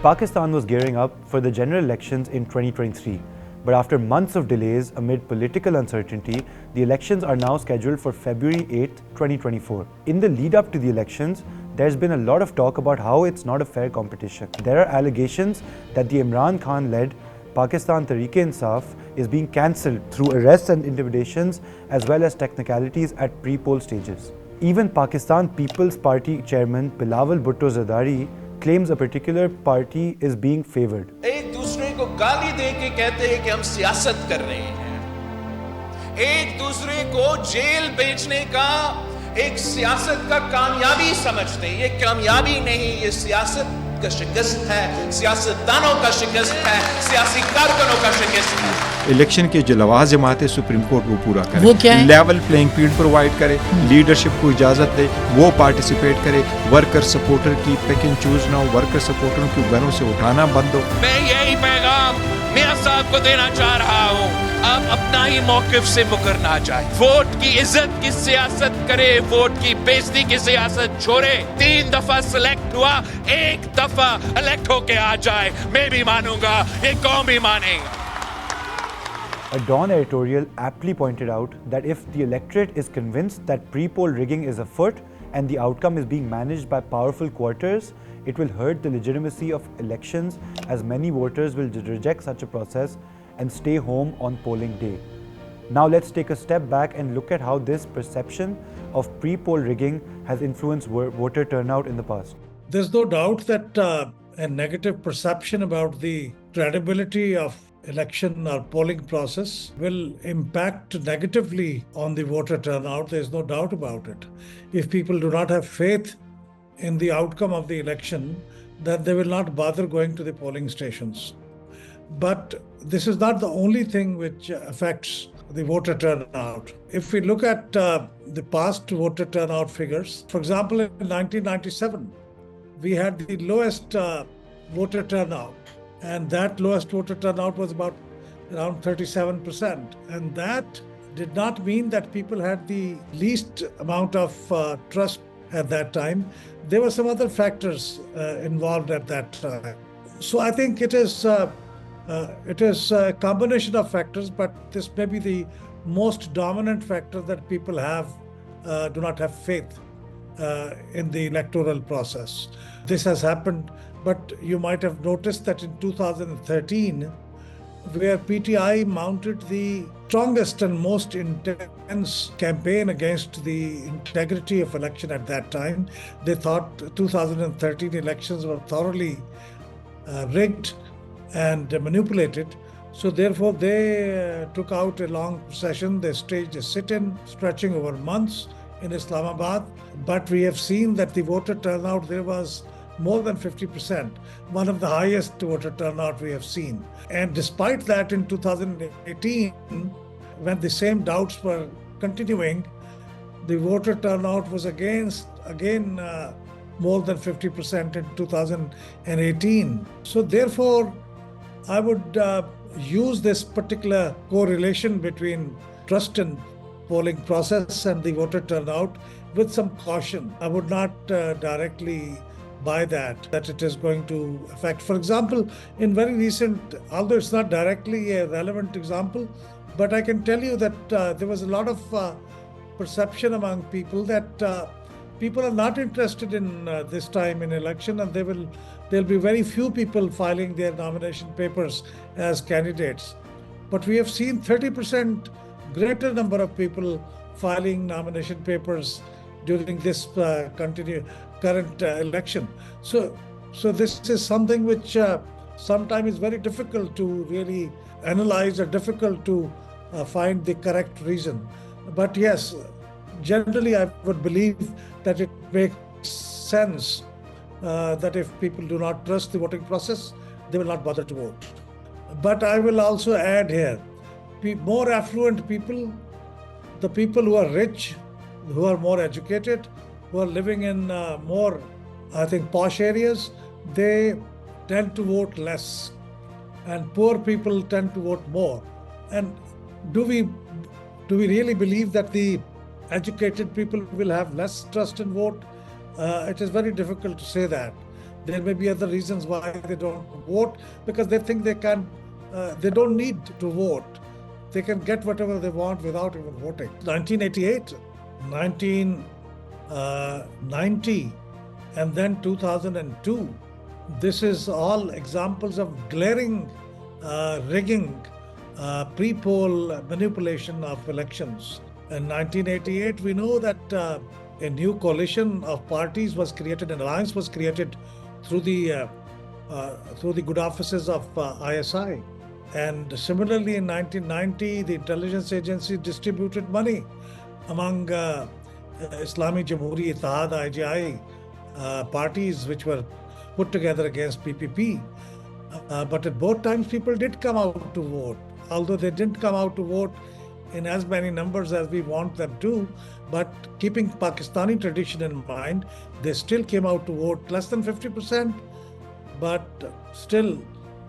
Pakistan was gearing up for the general elections in 2023, but after months of delays amid political uncertainty, the elections are now scheduled for February 8, 2024. In the lead up to the elections, there's been a lot of talk about how it's not a fair competition. There are allegations that the Imran Khan-led Pakistan Tehreek-i-Insaf is being cancelled through arrests and intimidations as well as technicalities at pre-poll stages. Even Pakistan People's Party chairman Bilawal Bhutto Zardari claims a particular party is being favoured. एक दूसरे को गाली दे के कहते हैं कि हम सियासत कर रहे हैं, एक दूसरे को जेल भेजने का एक सियासत का कामयाबी समझते हैं। ये कामयाबी नहीं, ये सियासत का शिकस्त है, सियासतदानों का शिकस्त है, सियासी कारकुनों का शिकस्त है। इलेक्शन के जो लवाज़िमात है सुप्रीम कोर्ट वो पूरा करे, वो क्या है? लेवल प्लेइंग फील्ड प्रोवाइड करे, लीडरशिप को इजाज़त दे, वो पार्टिसिपेट करे, वर्कर सपोर्टर की पिक एंड चूज ना हो, वर्कर सपोर्टरों को घरों से उठाना बंद हो। मैं यही पैगाम मियां साहब को देना चाह रहा हूँ, आप अपना ही मौकिफ से मुकरना चाहिए। वोट की इज्जत की सियासत करे, वोट की बेइज्जती की सियासत छोड़े। 3 दफा सिलेक्ट हुआ, 1 दफा इलेक्ट होके आ जाए, मैं भी मानूंगा, ये कौम भी मानेगा। A Dawn editorial aptly pointed out that if the electorate is convinced that pre-poll rigging is afoot and the outcome is being managed by powerful quarters, it will hurt the legitimacy of elections as many voters will reject such a process and stay home on polling day. Now let's take a step back and look at how this perception of pre-poll rigging has influenced voter turnout in the past. There's no doubt that a negative perception about the credibility of election or polling process will impact negatively on the voter turnout. There's no doubt about it. If people do not have faith in the outcome of the election, then they will not bother going to the polling stations. But this is not the only thing which affects the voter turnout. If we look at the past voter turnout figures, for example, in 1997, we had the lowest voter turnout. And that lowest voter turnout was about around 37%. And that did not mean that people had the least amount of trust at that time. There were some other factors involved at that time. So I think it is a combination of factors, but this may be the most dominant factor that people do not have faith in the electoral process. This has happened. But you might have noticed that in 2013, where PTI mounted the strongest and most intense campaign against the integrity of election at that time, they thought 2013 elections were thoroughly rigged and manipulated. So therefore, they took out a long session. They staged a sit-in stretching over months in Islamabad. But we have seen that the voter turnout there was more than 50%, one of the highest voter turnout we have seen. And despite that, in 2018, when the same doubts were continuing, the voter turnout was again more than 50% in 2018. So therefore, I would use this particular correlation between trust in polling process and the voter turnout with some caution. I would not directly by that it is going to affect. For example, in very recent, although it's not directly a relevant example, but I can tell you that there was a lot of perception among people that people are not interested in this time in election, and there'll be very few people filing their nomination papers as candidates. But we have seen 30% greater number of people filing nomination papers during this current election. So this is something which sometimes is very difficult to really analyze or difficult to find the correct reason. But yes, generally I would believe that it makes sense that if people do not trust the voting process, they will not bother to vote. But I will also add here, more affluent people, the people who are rich, who are more educated, who are living in more, I think, posh areas, they tend to vote less. And poor people tend to vote more. And do we really believe that the educated people will have less trust and vote? It is very difficult to say that. There may be other reasons why they don't vote, because they think they don't need to vote. They can get whatever they want without even voting. 1988, 1990, and then 2002. This is all examples of glaring rigging, pre-poll manipulation of elections. In 1988, we know that a new coalition of parties was created, an alliance was created through the good offices of ISI. And similarly, in 1990, the intelligence agency distributed money among Islami Jamhuri Ittihad IJI parties which were put together against PPP. But at both times, people did come out to vote, although they didn't come out to vote in as many numbers as we want them to. But keeping Pakistani tradition in mind, they still came out to vote, less than 50%, but still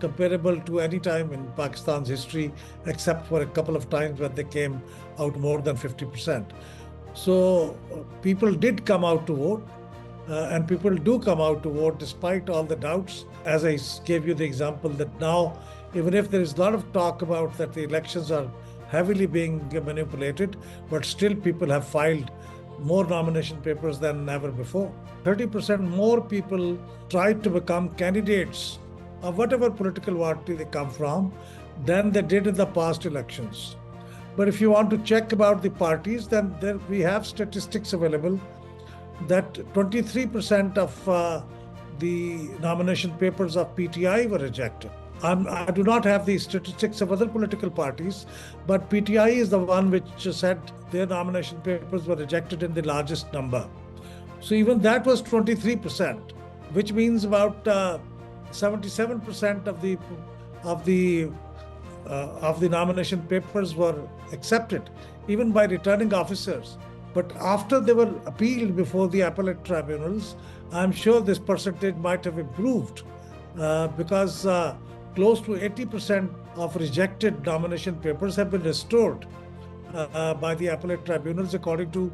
comparable to any time in Pakistan's history, except for a couple of times when they came out more than 50%. So people did come out to vote, and people do come out to vote despite all the doubts. As I gave you the example that now, even if there is a lot of talk about that the elections are heavily being manipulated, but still people have filed more nomination papers than ever before. 30% more people tried to become candidates of whatever political party they come from than they did in the past elections. But if you want to check about the parties, then we have statistics available that 23% of the nomination papers of PTI were rejected. I do not have the statistics of other political parties, but PTI is the one which said their nomination papers were rejected in the largest number. So even that was 23%, which means about 77% of the nomination papers were accepted, even by returning officers. But after they were appealed before the appellate tribunals, I'm sure this percentage might have improved because close to 80% of rejected nomination papers have been restored by the appellate tribunals, according to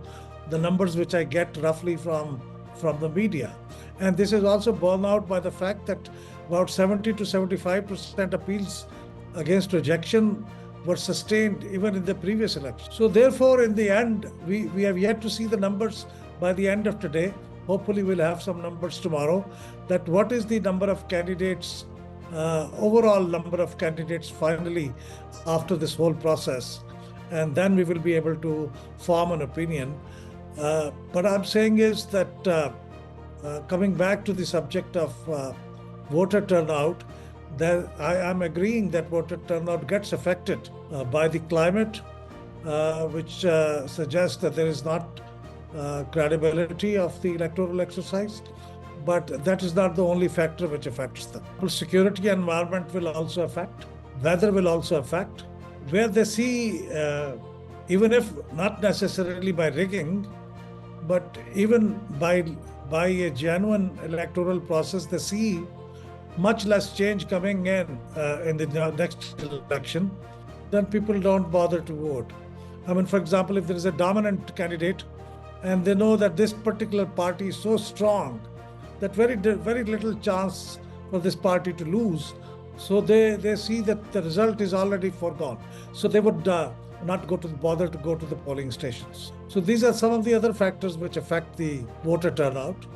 the numbers which I get roughly from the media. And this is also borne out by the fact that about 70 to 75% appeals against rejection were sustained even in the previous election. So therefore, in the end, we have yet to see the numbers by the end of today. Hopefully we'll have some numbers tomorrow, that what is the number of candidates, overall number of candidates finally after this whole process. And then we will be able to form an opinion. What I'm saying is that coming back to the subject of voter turnout, that I am agreeing that voter turnout gets affected by the climate, which suggests that there is not credibility of the electoral exercise. But that is not the only factor which affects them. Security environment will also affect. Weather will also affect. Where they see, even if not necessarily by rigging, but even by a genuine electoral process, they see much less change coming in the next election, then people don't bother to vote. I mean, for example, if there is a dominant candidate and they know that this particular party is so strong that very little chance for this party to lose, so they see that the result is already foregone. So they would not bother to go to the polling stations. So these are some of the other factors which affect the voter turnout.